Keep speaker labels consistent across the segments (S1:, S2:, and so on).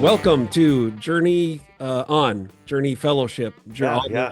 S1: Welcome to Journey Fellowship.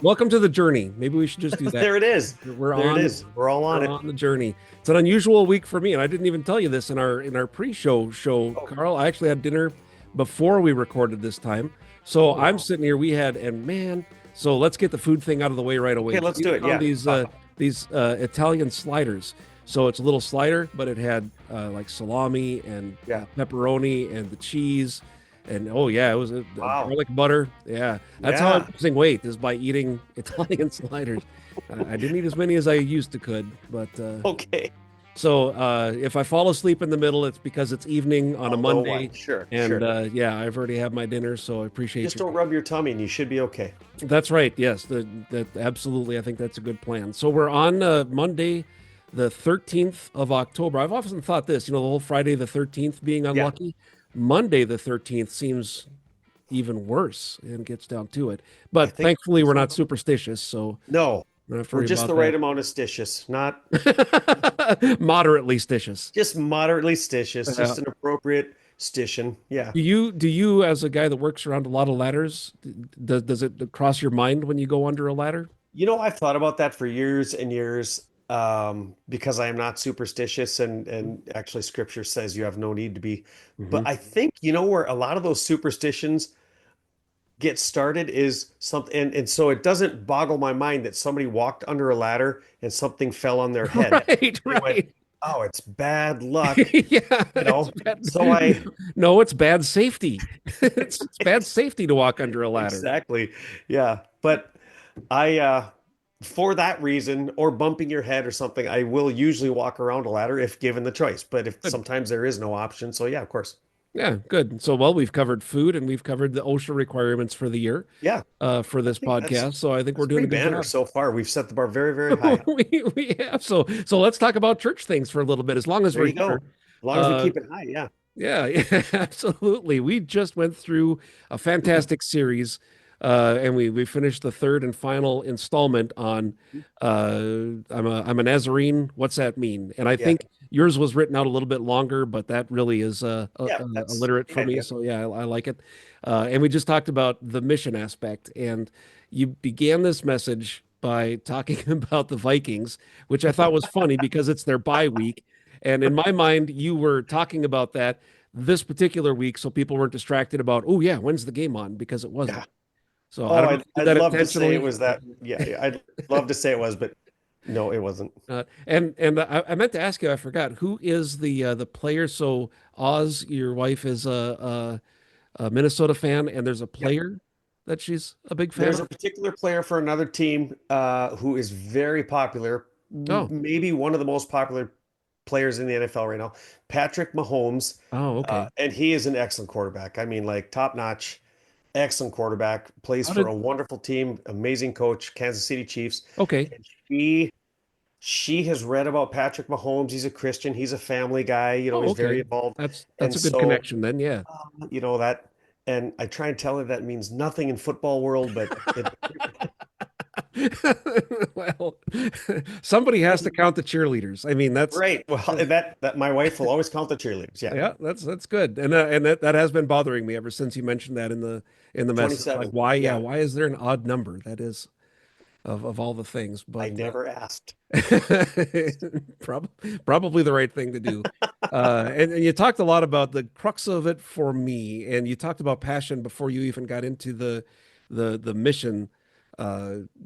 S1: Welcome to the journey. Maybe we should just do that.
S2: There it is.
S1: We're
S2: all on it.
S1: On the journey. It's an unusual week for me, and I didn't even tell you this in our pre-show show, Carl. I actually had dinner before we recorded this time. So I'm sitting here. So let's get the food thing out of the way right away.
S2: Okay, let's do it. Yeah.
S1: These Italian sliders. So it's a little slider, but it had like salami and pepperoni and the cheese. And it was a garlic butter. Yeah, that's how I'm losing weight, is by eating Italian sliders. I didn't eat as many as I used to could, but
S2: okay.
S1: So if I fall asleep in the middle, it's because it's evening on a Monday.
S2: Sure.
S1: I've already had my dinner, so I appreciate
S2: Just don't rub your tummy, and you should be okay.
S1: That's right. Yes, that absolutely. I think that's a good plan. So we're on Monday, the 13th of October. I've often thought this, the whole Friday the 13th being unlucky. Yeah. Monday the 13th seems even worse and gets down to it. But thankfully, we're not superstitious, so
S2: no, we're just the right amount of stitious, not
S1: moderately stitious.
S2: Just moderately stitious, just an appropriate stition. Yeah.
S1: Do you, as a guy that works around a lot of ladders, does it cross your mind when you go under a ladder?
S2: I've thought about that for years and years. Because I am not superstitious, and actually Scripture says you have no need to be. Mm-hmm. But I think where a lot of those superstitions get started is something, and so it doesn't boggle my mind that somebody walked under a ladder and something fell on their head.
S1: Right.
S2: Went, oh, it's bad luck.
S1: No, it's bad safety. It's bad safety to walk under a ladder.
S2: Exactly. Yeah, but for that reason, or bumping your head or something, I will usually walk around a ladder if given the choice. But if sometimes there is no option, so yeah, of course.
S1: Yeah, good. So, we've covered food and we've covered the OSHA requirements for the year.
S2: Yeah.
S1: For this podcast, so I think we're doing a good job
S2: so far. We've set the bar very, very high.
S1: we have. So let's talk about church things for a little bit, as long as we're here.
S2: As long as we keep it high, yeah.
S1: Yeah, absolutely. We just went through a fantastic series. And we finished the third and final installment on I'm a Nazarene. What's that mean? And I think yours was written out a little bit longer, but that really is illiterate for me. So I like it. And we just talked about the mission aspect, and you began this message by talking about the Vikings, which I thought was funny because it's their bye week. And in my mind, you were talking about that this particular week, so people weren't distracted about, when's the game on? Because it wasn't.
S2: Yeah.
S1: So
S2: I'd love to say it was that. Yeah, I'd love to say it was, but no, it wasn't.
S1: And I meant to ask you, I forgot, who is the player? So Oz, your wife, is a Minnesota fan, and there's a player that she's a big fan.
S2: There's a particular player for another team who is very popular. Maybe one of the most popular players in the NFL right now, Patrick Mahomes.
S1: Oh, okay.
S2: And he is an excellent quarterback. I mean, like top notch. Excellent quarterback, plays for a wonderful team, amazing coach, Kansas City Chiefs.
S1: Okay.
S2: And she has read about Patrick Mahomes. He's a Christian. He's a family guy. He's very involved.
S1: That's a good connection then, yeah.
S2: That, and I try and tell her that means nothing in football world, but
S1: well, somebody has to count the cheerleaders. I mean, that's
S2: right. Well, that my wife will always count the cheerleaders. Yeah,
S1: that's good. And that has been bothering me ever since you mentioned that in the message. Like, why is there an odd number? That is of all the things. But
S2: I never asked.
S1: Probably the right thing to do. And you talked a lot about the crux of it for me, and you talked about passion before you even got into the mission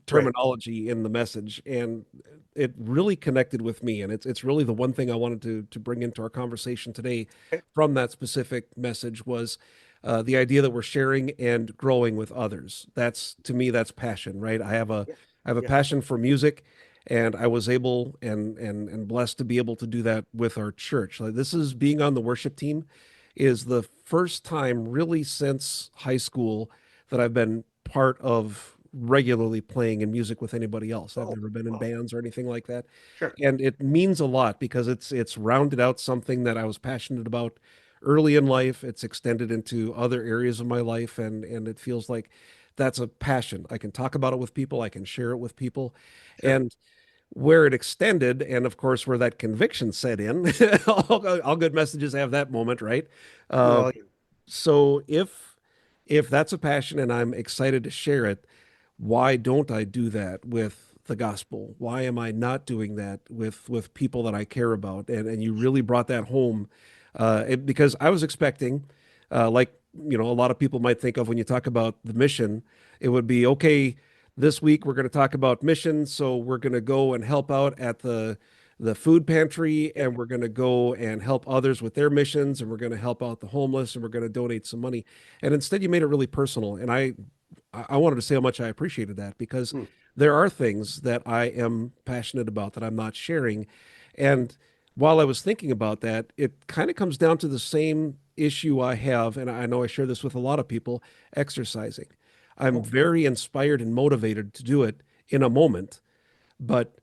S1: terminology in the message, and it really connected with me, and it's really the one thing I wanted to bring into our conversation today from that specific message was the idea that we're sharing and growing with others. That's, to me, that's passion, right? I have a passion for music, and I was able and blessed to be able to do that with our church. Like, this is being on the worship team is the first time really since high school that I've been part of regularly playing in music with anybody else. I've never been in bands or anything like that.
S2: Sure.
S1: And it means a lot because it's rounded out something that I was passionate about early in life. It's extended into other areas of my life, and it feels like that's a passion. I can talk about it with people. I can share it with people.
S2: Sure.
S1: And where it extended, and of course, where that conviction set in, all good messages have that moment, right? Uh,
S2: Well,
S1: so if that's a passion and I'm excited to share it, why don't I do that with the gospel? Why am I not doing that with people that I care about? And you really brought that home, because I was expecting, like a lot of people might think of when you talk about the mission, it would be okay. This week we're going to talk about missions, so we're going to go and help out at the food pantry,
S2: yep.
S1: and we're going to go and help others with their missions, and we're going to help out the homeless, and we're going to donate some money. And instead, you made it really personal, and I wanted to say how much I appreciated that because
S2: Hmm.
S1: there are things that I am passionate about that I'm not sharing. And while I was thinking about that, it kind of comes down to the same issue I have, and I know I share this with a lot of people, exercising. I'm
S2: Oh,
S1: very inspired and motivated to do it in a moment, but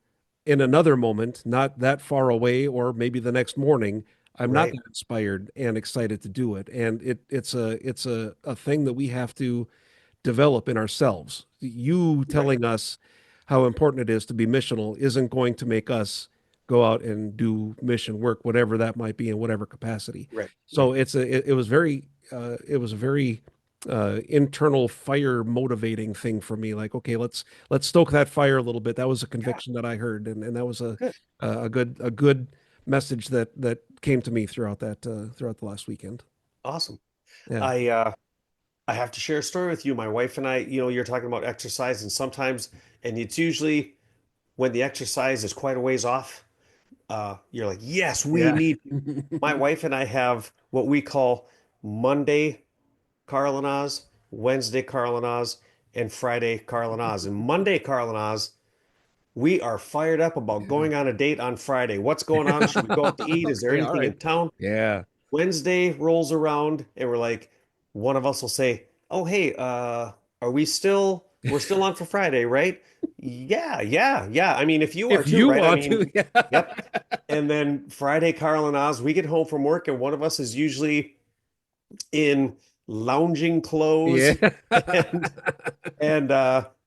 S1: in another moment, not that far away, or maybe the next morning, I'm not
S2: right,
S1: that inspired and excited to do it. And it's a thing that we have to develop in ourselves. You
S2: right,
S1: telling us how important it is to be missional isn't going to make us go out and do mission work, whatever that might be in whatever capacity.
S2: right,
S1: So
S2: right.
S1: it was very internal fire motivating thing for me. Like, okay, let's stoke that fire a little bit. That was a
S2: Yeah,
S1: conviction that I heard, and that was
S2: good,
S1: a good message that came to me throughout the last weekend.
S2: awesome.
S1: Yeah.
S2: I I have to share a story with you. My wife and I, you're talking about exercise, and sometimes, and it's usually when the exercise is quite a ways off. You're like, yes, we
S1: Yeah.
S2: need. My wife and I have what we call Monday Karl and Oz, Wednesday Karl and Oz, and Friday Karl and Oz. And Monday Karl and Oz, we are fired up about
S1: Yeah.
S2: going on a date on Friday. What's going on? Should we go out to eat? Is there
S1: Okay, all
S2: anything
S1: right.
S2: in town?
S1: Yeah.
S2: Wednesday rolls around and we're like, one of us will say, "Oh, hey, are we're still on for Friday, right?" Yeah, yeah, yeah. I mean, if you are
S1: If
S2: too,
S1: you
S2: right? I
S1: want to,
S2: mean,
S1: yeah.
S2: yep. And then Friday, Carl and Oz, we get home from work and one of us is usually in lounging
S1: Yeah.
S2: clothes and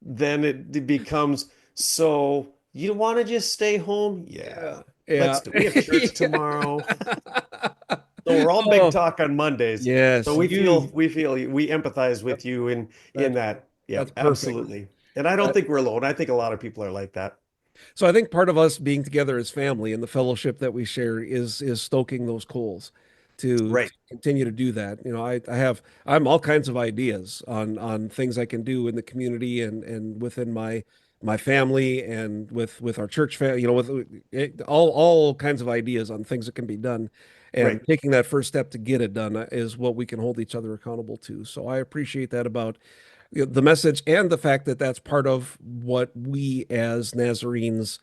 S2: then it becomes, so you want to just stay home? Yeah.
S1: Yeah. Yeah.
S2: Let's do we have church
S1: Yeah.
S2: tomorrow. So we're all big
S1: Oh,
S2: talk on Mondays. So
S1: yes.
S2: we empathize with you in
S1: That
S2: that.
S1: that's
S2: Yep,
S1: perfect.
S2: absolutely. And I don't
S1: That,
S2: think we're alone. I think a lot of people are like that.
S1: So I think part of us being together as family and the fellowship that we share is stoking those coals to
S2: Right.
S1: continue to do that. I'm all kinds of ideas on things I can do in the community and within my family and with our church family, with all kinds of ideas on things that can be done. And
S2: Right.
S1: taking that first step to get it done is what we can hold each other accountable to. So I appreciate that about the message and the fact that that's part of what we as Nazarenes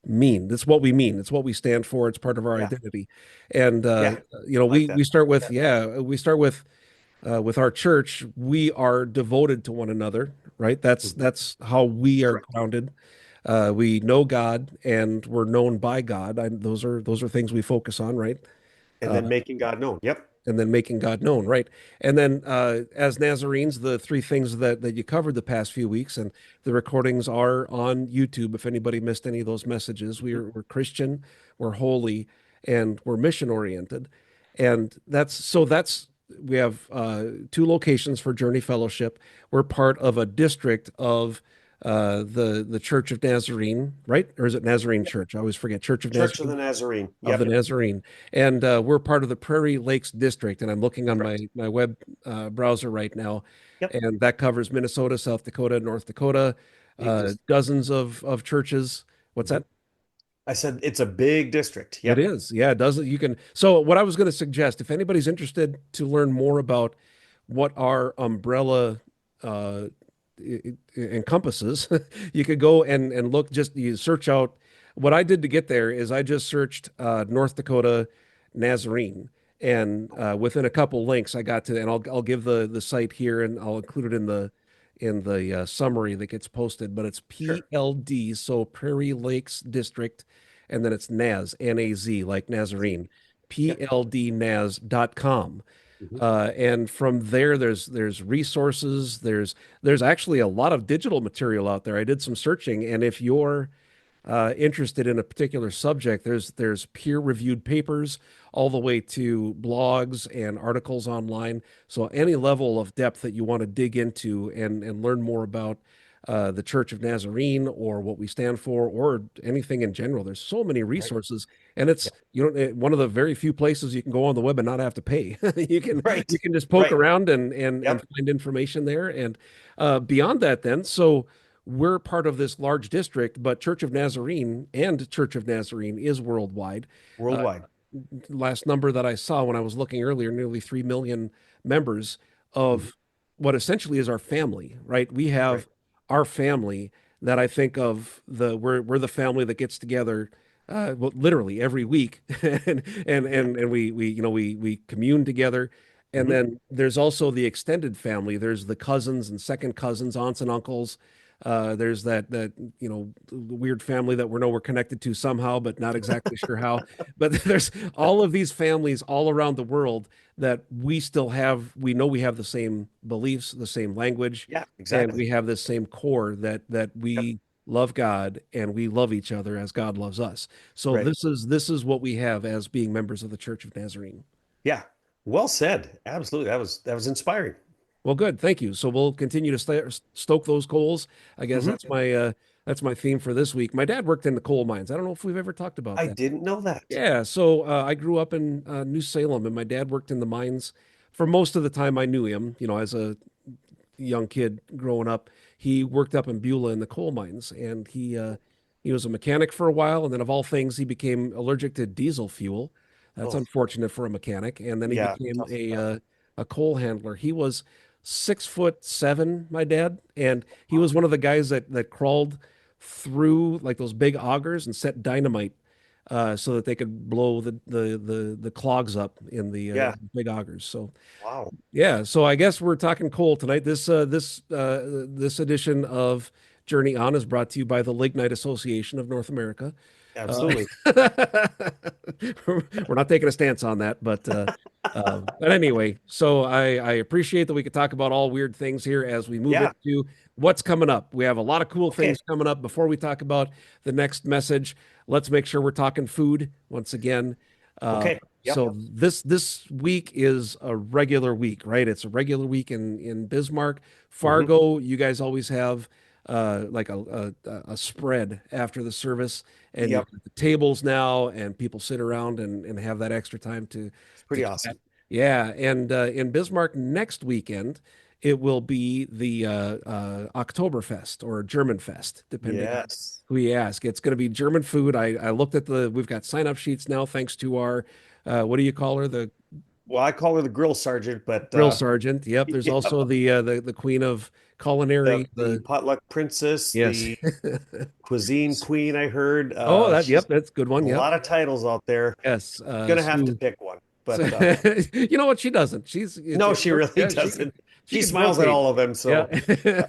S1: mean. That's what we mean. It's what we stand for. It's part of our
S2: Yeah.
S1: identity. And
S2: Yeah. I like
S1: we
S2: that.
S1: we start with with our church. We are devoted to one another, right? That's
S2: Mhm.
S1: that's how we are
S2: Correct.
S1: grounded. We know God and we're known by God. Those are things we focus on, right?
S2: And
S1: Uh,
S2: then making God known. Yep.
S1: and then making God known, right? And then as Nazarenes, the three things that you covered the past few weeks, and the recordings are on YouTube. If anybody missed any of those messages,
S2: Mhm.
S1: we're Christian, we're holy, and we're mission oriented, and that's we have two locations for Journey Fellowship. We're part of a district of the Church of Nazarene, right? Or is it Nazarene Church? I always forget. Church of
S2: Church of
S1: Nazarene
S2: the Nazarene.
S1: of the
S2: Yep.
S1: Nazarene, and we're part of the Prairie Lakes District. And I'm looking on
S2: Correct.
S1: my web browser right now,
S2: Yep.
S1: and that covers Minnesota, South Dakota, North Dakota,
S2: Big just
S1: dozens of churches. What's
S2: Mhm.
S1: that?
S2: I said it's a big district.
S1: It
S2: Yep.
S1: is. Yeah, it does. You can. So what I was going to suggest, if anybody's interested to learn more about what our umbrella uh, encompasses, you could go and look. Just you search out. What I did to get there is I just searched North Dakota Nazarene, and within a couple links, I got to, and I'll give the site here, and I'll include it in the summary that gets posted. But it's
S2: Sure.
S1: PLD, so Prairie Lakes District, and then it's Naz, Naz, like
S2: Z.
S1: Nazarene,
S2: Yep.
S1: pldnaz.com.
S2: Mhm.
S1: And from there, there's resources. There's actually a lot of digital material out there. I did some searching, and if you're interested in a particular subject, there's peer-reviewed papers all the way to blogs and articles online. So any level of depth that you want to dig into and learn more about the Church of Nazarene or what we stand for or anything in general, there's so many
S2: Right.
S1: resources, and
S2: Yeah.
S1: it's one of the very few places you can go on the web and not have to pay. You can
S2: Right.
S1: you can just poke
S2: Right.
S1: around and
S2: Yep.
S1: find information there. And beyond that, then so we're part of this large district, but Church of Nazarene and Church of Nazarene is worldwide. Uh,
S2: Worldwide.
S1: Last number that I saw when I was looking earlier, nearly 3 million members
S2: Mhm.
S1: of what essentially is our family, right? We
S2: Right.
S1: have our family that I think of we're the family that gets together well, literally every week
S2: Yeah.
S1: and we we commune together. And
S2: Mhm.
S1: then there's also the extended family. There's the cousins and second cousins, aunts and uncles. There's that the weird family that we're connected to somehow, but not exactly sure how. But there's all of these families all around the world that we still have. We know we have the same beliefs, the same language,
S2: Yeah,
S1: and
S2: exactly.
S1: we have this same core that
S2: Yep.
S1: we love God and we love each other as God loves us. So
S2: Right.
S1: this is what we have as being members of the Church of Nazarene.
S2: Yeah. Well said. Absolutely. That was inspiring.
S1: Well, good. Thank you. So we'll continue to stoke those coals. I guess
S2: Mhm.
S1: that's my theme for this week. My dad worked in the coal mines. I don't know if we've ever talked about
S2: I
S1: that.
S2: didn't know that.
S1: Yeah, so I grew up in New Salem, and my dad worked in the mines for most of the time I knew him. As a young kid growing up. He worked up in Beulah in the coal mines, and he was a mechanic for a while, and then of all things, he became allergic to diesel fuel. That's
S2: Oh,
S1: unfortunate for a mechanic. And then he
S2: yeah.
S1: became
S2: Tough.
S1: a coal handler. He was 6'7", my dad, and he was one of the guys that crawled through like those big augers and set dynamite so that they could blow the clogs up in the
S2: Yeah.
S1: big augers. So
S2: Wow.
S1: yeah, so I guess we're talking coal tonight. This edition of Journey On is brought to you by the Lignite Association of North America. Uh,
S2: Absolutely.
S1: we're not taking a stance on that, but anyway, so I appreciate that we could talk about all weird things here as we move
S2: Yeah.
S1: into what's coming up. We have a lot of cool
S2: Okay.
S1: things coming up. Before we talk about the next message, let's make sure we're talking food once again. Uh,
S2: Okay. Yep.
S1: so this week is a regular week, right? It's a regular week in Bismarck,
S2: Hmm.
S1: Fargo. You guys always have like a spread after the service, and you've
S2: Yep.
S1: got the tables now, and people sit around and have that extra time
S2: It's
S1: to
S2: pretty
S1: chat.
S2: awesome.
S1: Yeah, and in Bismarck next weekend, it will be the Oktoberfest or German Fest, depending on
S2: Yes.
S1: who you ask. It's going to be German food. I looked at we've got sign-up sheets now, thanks to our, what do you call her? The
S2: Well, I call her the grill sergeant, but
S1: grill sergeant. Yep. There's
S2: yep.
S1: also the queen of
S2: The
S1: culinary.
S2: the potluck princess,
S1: Yes.
S2: the cuisine queen, I heard.
S1: Oh,
S2: She's
S1: that's a good
S2: got
S1: one.
S2: a
S1: Yep.
S2: lot of titles out there.
S1: Yes.
S2: Gonna have to
S1: Sue.
S2: pick one.
S1: So,
S2: But
S1: you know what? She doesn't.
S2: no, she really
S1: Yeah,
S2: doesn't.
S1: she
S2: She
S1: could
S2: smiles at
S1: rotate.
S2: all of them,
S1: Yeah.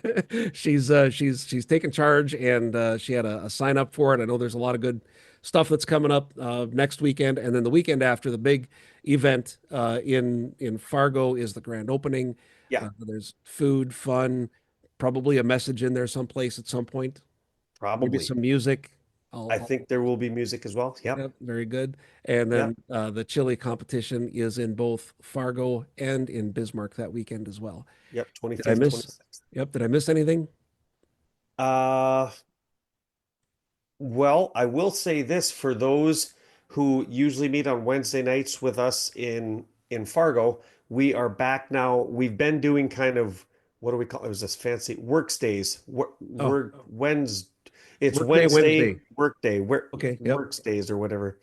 S2: so
S1: She's taken charge, and she had a sign up for it. I know there's a lot of good stuff that's coming up next weekend, and then the weekend after the big event in Fargo is the grand opening.
S2: yeah,
S1: There's food, fun, probably a message in there someplace at some point. Maybe
S2: probably.
S1: some music.
S2: I
S1: I'll
S2: think there will be music as well. Yep.
S1: Yep, very good. And
S2: Yep.
S1: then the chili competition is in both Fargo and in Bismarck that weekend as well.
S2: Yep.
S1: Did I
S2: 25th,
S1: miss?
S2: 26th.
S1: Yep, did I miss anything?
S2: Uh, Well, I will say this for those who usually meet on Wednesday nights with us in Fargo, we are back now. We've been doing kind of what do we call it? It was this fancy work days.
S1: Oh,
S2: Work Wednesday. It's
S1: Workday
S2: Wednesday
S1: Wednesday.
S2: work day,
S1: Okay, yep.
S2: works days or whatever,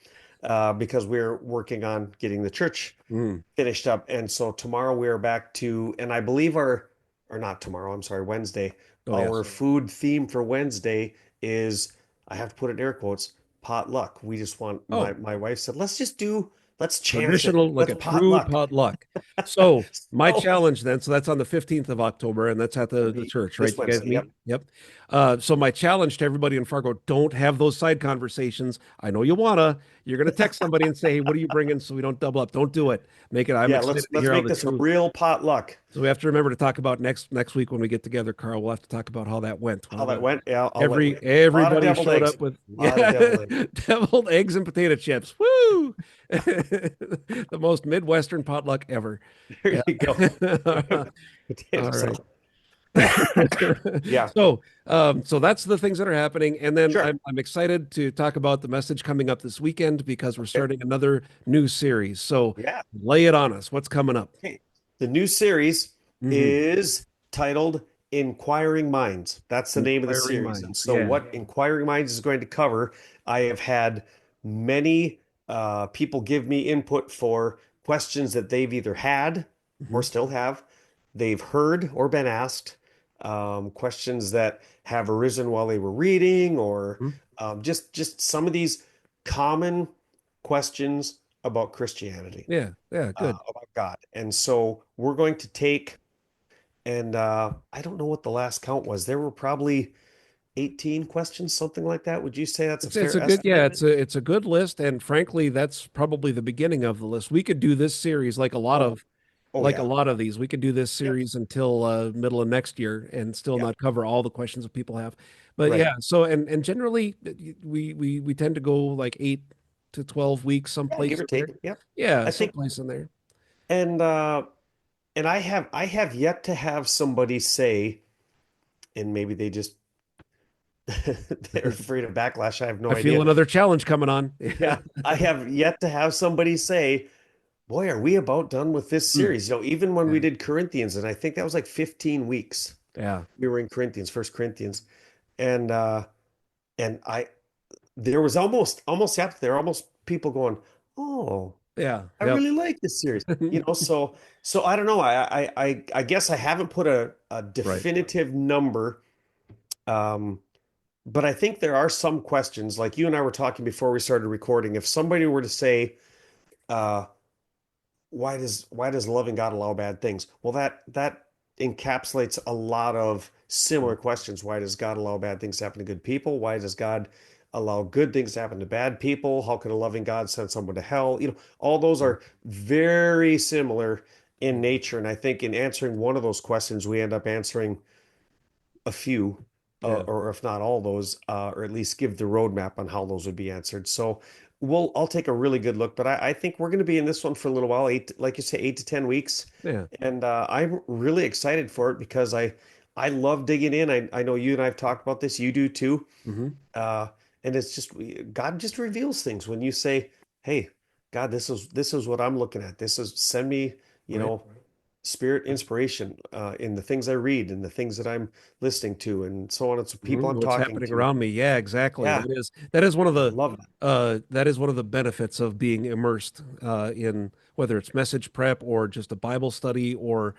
S2: because we're working on getting the church
S1: Mm.
S2: finished up. And so tomorrow we're back to, and I believe or not tomorrow, I'm sorry, Wednesday.
S1: Oh,
S2: Our
S1: yes.
S2: food theme for Wednesday is, I have to put it in air quotes, potluck. We just want, my
S1: Oh,
S2: my wife said, let's chance it.
S1: traditional, like
S2: Let's
S1: a true
S2: potluck.
S1: potluck. So my
S2: So
S1: challenge then, so that's on the 15th of October, and that's at
S2: it'll
S1: the
S2: be
S1: church, right?
S2: this
S1: You guys
S2: Wednesday.
S1: meet?
S2: Yep.
S1: Yep. So my challenge to everybody in Fargo, don't have those side conversations. I know you wanna. You're going to text somebody and say, "Hey, what are you bringing?" So we don't double up. Don't do it. Make it. I'm
S2: Yeah,
S1: excited to
S2: let's
S1: hear all
S2: make
S1: the
S2: this a
S1: truth.
S2: real potluck.
S1: So we have to remember to talk about next week when we get together, Carl. We'll have to talk about how that went.
S2: How that went? Yeah, I'll let a lot of
S1: Everybody
S2: deviled
S1: showed
S2: eggs.
S1: up with
S2: A lot of deviled eggs.
S1: deviled eggs and potato chips. Woo! The most Midwestern potluck ever.
S2: There
S1: Yeah.
S2: you go. Potato
S1: All right.
S2: salad. Yeah,
S1: So that's the things that are happening. And then
S2: sure.
S1: I'm excited to talk about the message coming up this weekend because we're
S2: Okay.
S1: starting another new series. So
S2: Yeah.
S1: lay it on us. What's coming up?
S2: Okay. The new series
S1: Hmm.
S2: is titled Inquiring Minds. That's the name of the
S1: Inquiring
S2: series. And
S1: minds.
S2: so,
S1: Yeah.
S2: what Inquiring Minds is going to cover, I have had many people give me input for questions that they've either had or
S1: Hmm.
S2: still have, they've heard or been asked, questions that have arisen while they were reading, or just some of these common questions about Christianity,
S1: Yeah. Yeah. Good.
S2: about God. And so we're going to take, and I don't know what the last count was. There were probably 18 questions, something like that. Would you say that's a
S1: It's
S2: fair
S1: a good, yeah,
S2: estimate?
S1: it's a good list, and frankly, that's probably the beginning of the list. We could do this series
S2: Oh, oh
S1: like a
S2: yeah.
S1: lot of these. We could do this
S2: Yep.
S1: series until middle of next year and still
S2: Yep.
S1: not cover all the questions that people have. But
S2: Right.
S1: yeah, so and generally we tend to go like 8 to 12 weeks,
S2: Yeah, give
S1: someplace
S2: or
S1: in there.
S2: take. Yep.
S1: Yeah,
S2: I think,
S1: someplace in there.
S2: and I have yet to have somebody say, and maybe they just they're afraid of backlash. I have no
S1: I feel
S2: idea.
S1: another challenge coming on.
S2: Yeah, I have yet to have somebody say, boy, are we about done with this
S1: Hmm.
S2: series? Even when
S1: Yeah,
S2: we did Corinthians, and I think that was like 15 weeks.
S1: yeah,
S2: We were in Corinthians, First Corinthians, and and I there was almost after there almost people going, oh,
S1: yeah,
S2: I
S1: yep.
S2: really like this series. So I don't know. I guess I haven't put a
S1: Right.
S2: definitive number, um, but I think there are some questions, like you and I were talking before we started recording. If somebody were to say, uh, why does loving God allow bad things? Well, that encapsulates a lot of similar questions. Why does God allow bad things to happen to good people? Why does God allow good things to happen to bad people? How can a loving God send someone to hell? All those are very similar in nature. And I think in answering one of those questions, we end up answering a few,
S1: Yeah,
S2: or if not all those, or at least give the roadmap on how those would be answered. So I'll take a really good look, but I think we're going to be in this one for a little while, like you say, 8 to 10 weeks,
S1: yeah.
S2: and I'm really excited for it because I love digging in. I know you and I've talked about this. You do too.
S1: Hmm.
S2: Uh, and it's just God just reveals things when you say, "Hey, God, this is what I'm looking at. This is send me, you
S1: Right.
S2: know, spirit inspiration in the things I read and the things that I'm listening to and so on and so people I'm
S1: What's
S2: talking
S1: happening
S2: to."
S1: around me? Yeah, exactly.
S2: Yeah,
S1: That is one of
S2: I
S1: the
S2: love that.
S1: that is one of the benefits of being immersed in whether it's message prep or just a Bible study or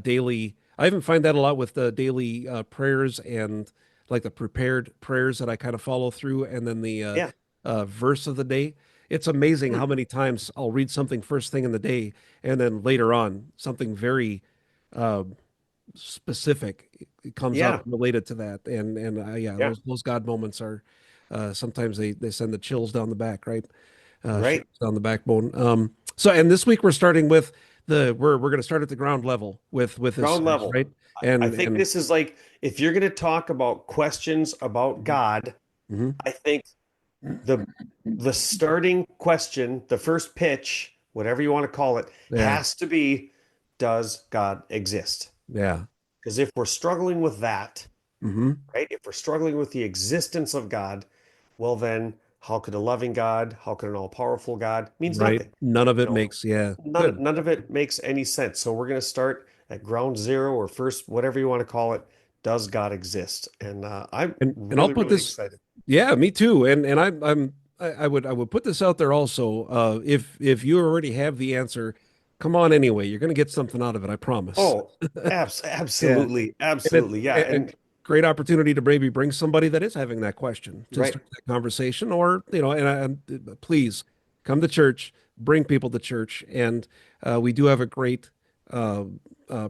S1: daily. I even find that a lot with the daily prayers and like the prepared prayers that I kind of follow through, and then the
S2: Yeah.
S1: verse of the day. It's amazing
S2: Hmm.
S1: how many times I'll read something first thing in the day, and then later on something very uh, specific it comes up
S2: Yeah.
S1: related to that, and yeah,
S2: Yeah.
S1: those God moments are sometimes they send the chills down the back, right?
S2: Right.
S1: Shivers down the backbone. So and this week we're starting with we're going to start at the ground level with this
S2: Ground
S1: series,
S2: level.
S1: right?
S2: I
S1: And
S2: think this is like, if you're going to talk about questions about
S1: Mhm.
S2: God,
S1: Mhm.
S2: I think the the starting question, the first pitch, whatever you want to call it,
S1: Yeah,
S2: has to be, does God exist?
S1: yeah.
S2: Because if we're struggling with that,
S1: Hmm.
S2: right? If we're struggling with the existence of God, well then how could a loving God, how could an all-powerful God means
S1: Right.
S2: nothing.
S1: None of
S2: You
S1: it
S2: know,
S1: makes, yeah,
S2: none
S1: good.
S2: none of it makes any sense. So we're going to start at ground zero, or first, whatever you want to call it. Does God exist? And I'm
S1: And I'll
S2: really,
S1: put
S2: really
S1: this,
S2: excited.
S1: yeah, me too. And I would put this out there also. If you already have the answer, come on anyway. You're going to get something out of it, I promise.
S2: Oh,
S1: Yeah.
S2: absolutely,
S1: And it's
S2: absolutely. Yeah.
S1: a
S2: And
S1: great opportunity to maybe bring somebody that is having that question to
S2: right.
S1: start that conversation, or and please come to church, bring people to church, and we do have a great uh,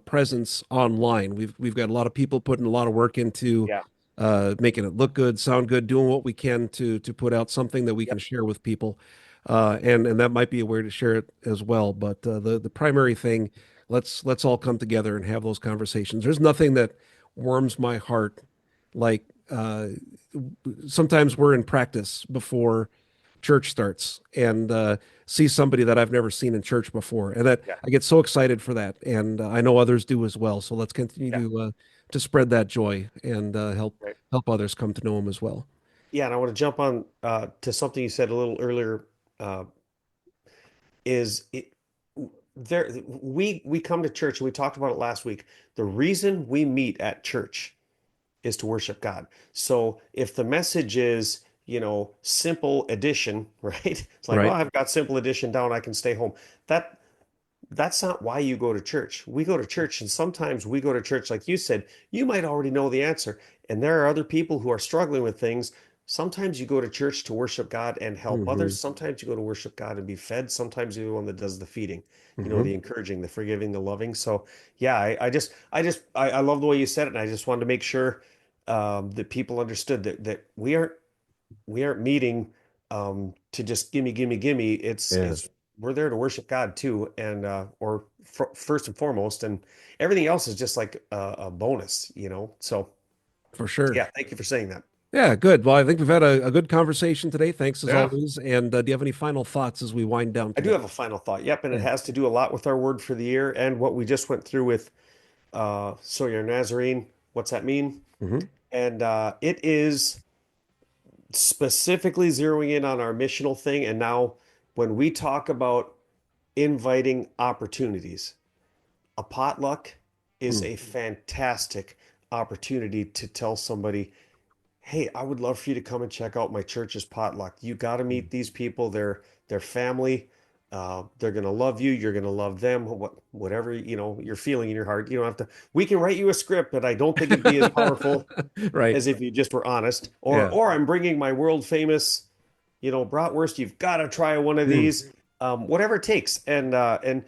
S1: presence online. We've got a lot of people putting a lot of work into
S2: Yeah.
S1: making it look good, sound good, doing what we can to put out something that we can
S2: Yep.
S1: share with people. and that might be a way to share it as well. But the primary thing, let's all come together and have those conversations. There's nothing that warms my heart like sometimes we're in practice before church starts and see somebody that I've never seen in church before, and that
S2: Yeah.
S1: I get so excited for that, and I know others do as well. So let's continue
S2: Yeah.
S1: to spread that joy and
S2: Right.
S1: help others come to know Him as well.
S2: Yeah, and I want to jump on to something you said a little earlier. Uh, is it there? We come to church, and we talked about it last week. The reason we meet at church is to worship God. So if the message is, simple addition, right? It's like, well,
S1: Right.
S2: I've got simple addition down, I can stay home. That that's not why you go to church. We go to church, and sometimes we go to church, like you said, you might already know the answer. And there are other people who are struggling with things. Sometimes you go to church to worship God and help
S1: Hmm.
S2: others. Sometimes you go to worship God and be fed. Sometimes you're the one that does the feeding,
S1: Hmm.
S2: the encouraging, the forgiving, the loving. So yeah, I love the way you said it. And I just wanted to make sure that people understood that we aren't meeting to just gimme, gimme, gimme.
S1: Yeah,
S2: It's we're there to worship God too, and or first and foremost, and everything else is just like a bonus. So
S1: for sure.
S2: yeah, thank you for saying that.
S1: Yeah, good. Well, I think we've had a good conversation today. Thanks as
S2: Yeah,
S1: always. And do you have any final thoughts as we wind down
S2: I do
S1: today?
S2: have a final thought. Yep, and it
S1: Yeah.
S2: has to do a lot with our word for the year and what we just went through with so you're a Nazarene. What's that mean?
S1: Hmm.
S2: And it is specifically zeroing in on our missional thing. And now, when we talk about inviting opportunities, a potluck is
S1: Hmm.
S2: a fantastic opportunity to tell somebody, hey, I would love for you to come and check out my church's potluck. You got to meet these people. They're family. They're gonna love you. You're gonna love them. Whatever you're feeling in your heart. You don't have to. We can write you a script, but I don't think it'd be as powerful
S1: Right.
S2: as if you just were honest. Or
S1: Yeah.
S2: or I'm bringing my world famous, bratwurst. You've got to try one of
S1: Mm.
S2: these. Whatever it takes. And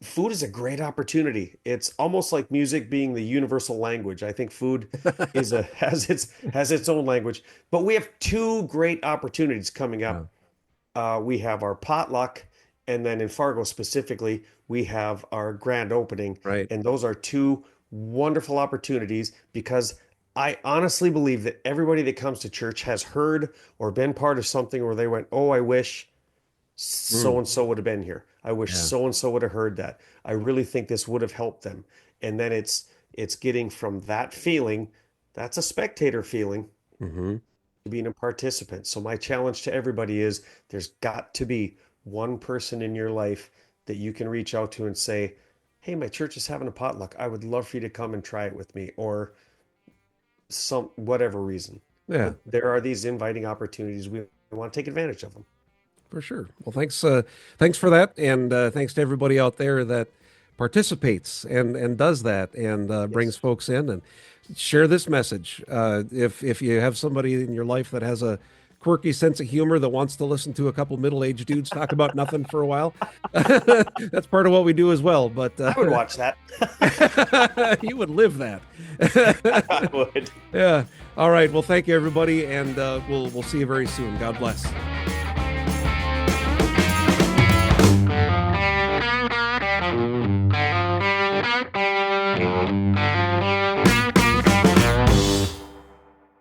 S2: food is a great opportunity. It's almost like music being the universal language. I think food is a has its own language. But we have two great opportunities coming
S1: Yeah.
S2: up. We have our potluck, and then in Fargo specifically, we have our grand opening.
S1: Right.
S2: And those are two wonderful opportunities because I honestly believe that everybody that comes to church has heard or been part of something where they went, "Oh, I wish so
S1: Mm.
S2: and so would have been here. I wish
S1: Yeah.
S2: so and so would have heard that. I really think this would have helped them." And then it's getting from that feeling, that's a spectator feeling,
S1: Hmm.
S2: to being a participant. So my challenge to everybody is there's got to be one person in your life that you can reach out to and say, "Hey, my church is having a potluck. I would love for you to come and try it with me," or some whatever reason.
S1: Yeah,
S2: But there are these inviting opportunities. We want to take advantage of them.
S1: for sure. Well, thanks for that, and thanks to everybody out there that participates and does that and brings
S2: Yes.
S1: folks in and share this message. If you have somebody in your life that has a quirky sense of humor that wants to listen to a couple middle-aged dudes talk about nothing for a while, that's part of what we do as well. But
S2: I would watch that.
S1: you would live that.
S2: I would.
S1: Yeah. All right. Well, thank you, everybody, and we'll see you very soon. God bless.